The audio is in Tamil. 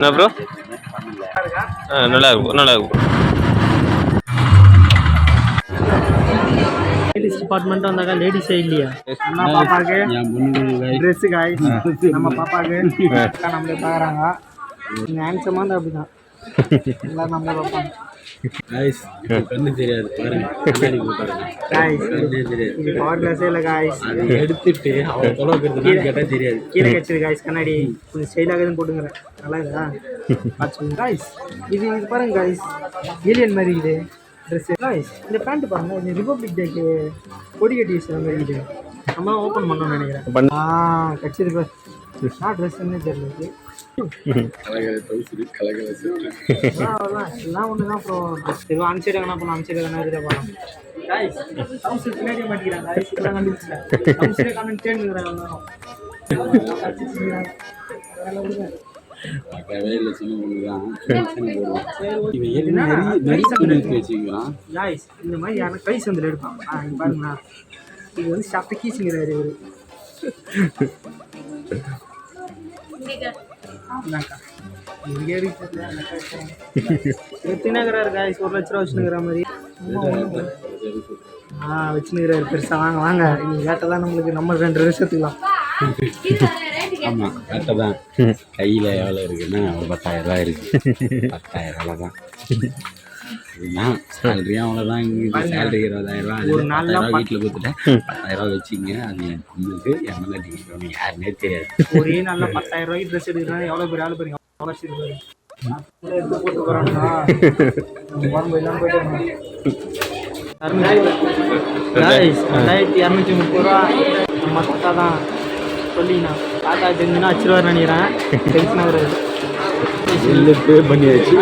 என்ன ப்ரோ? நல்லா இருக்கும், நல்லா இருக்கும். லேடிஸ் டிபார்ட்மெண்ட் வந்தாக்கா லேடிஸே இல்லையா? நம்ம பாப்பாக்கு ட்ரெஸ் காய்ஸ், நம்ம பாப்பாக்கு நம்மளே பார்க்குறாங்க. நீங்கள் ஹேண்ட்ஸமாக இருந்தால் அப்படி தான் எல்லோரும் நம்மளே பார்ப்பாங்க. காய்ஸ் கண்ணு தெரியாது இது பவர் கிளாஸே இல்லை காய்ஸ். எடுத்துட்டு அவன் தொலைக்கிறது கேட்டால் தெரியாது. கீழே கட்சிது காய்ஸ் கண்ணாடி கொஞ்சம் ஸ்டைலாக தான் போட்டுங்கிறேன். நல்லா இருக்கா பார்த்து காய்ஸ். இது பாருங்க காய்ஸ், ஏலியன் மாதிரி இருக்குது ட்ரெஸ்ஸு காய்ஸ். இந்த பேண்ட்டு பாருங்க, இந்த ரிபப்ளிக் டேக்கு கொடி கட்டி வச்சுற மாதிரி இருக்குது. நம்ம ஓப்பன் பண்ணோம்னு நினைக்கிறேன். கட்சிது பார் ட்ரெஸ்ஸுன்னு தெரியல. எல்லாம் ஒன்று தான் ப்ரோ. அனுப்பிச்சிடுங்கண்ணா அப்புறம் அனுப்பிச்சிடுங்கண்ணா இதை போகலாம் காய்ஸ். ஹவுஸு பின்னாடி மாட்டிக்கிறாங்க காய்ஸ். இப்போலாம் கண்டுபிடிச்சேன் கமெண்ட் தேடுங்கிறாங்க. இந்த மாதிரி யாரும் கை சந்தில் எடுப்பான் பாருங்கண்ணா. இது வந்து சாப்பிட்டு கீச்சுங்கிறாரு இவர். வச்சுனுங்கிறாரு காய்ஸ். 1 லட்ச ரூபா வச்சுனுங்கிற மாதிரி வச்சுனுங்கிறாரு பெருசா. வாங்க வாங்க, நீங்கள் கேட்டதான் நம்மளுக்கு நம்ம 2 வருஷத்துக்கலாம். ஆமாம் கரெக்டாக தான். கையில் எவ்வளோ இருக்குன்னா 10,000 ரூபா இருக்குது. 10,000 ரூபா தான் இதுதான் சேலரியும் அவ்வளோதான். இங்கே சேலரி 20,000 ரூபா. ஒரு 4 ரூபா வீட்டில் கொடுத்துட்டேன். 10,000 ரூபா வச்சுங்க. அது என் பொண்ணுக்கு எம்எல்ஏ டிகிரி யாருன்னே தெரியாது. ஒரே நாளில் 10,000 ரூபாய்க்கு ட்ரெஸ் எடுக்கிறாங்க. எவ்வளோ பேர் ஆள் பாருங்க. எடுத்து போட்டு போகிறாங்களா? போயிட்டு 2,230 ரூபா நம்ம தாத்தா தான் சொல்லிண்ணா. தாத்தா தெரிஞ்சுன்னா வச்சுருவார் நினைக்கிறேன். டென்ஷன் ஆகுறது. பே பண்ணி வச்சு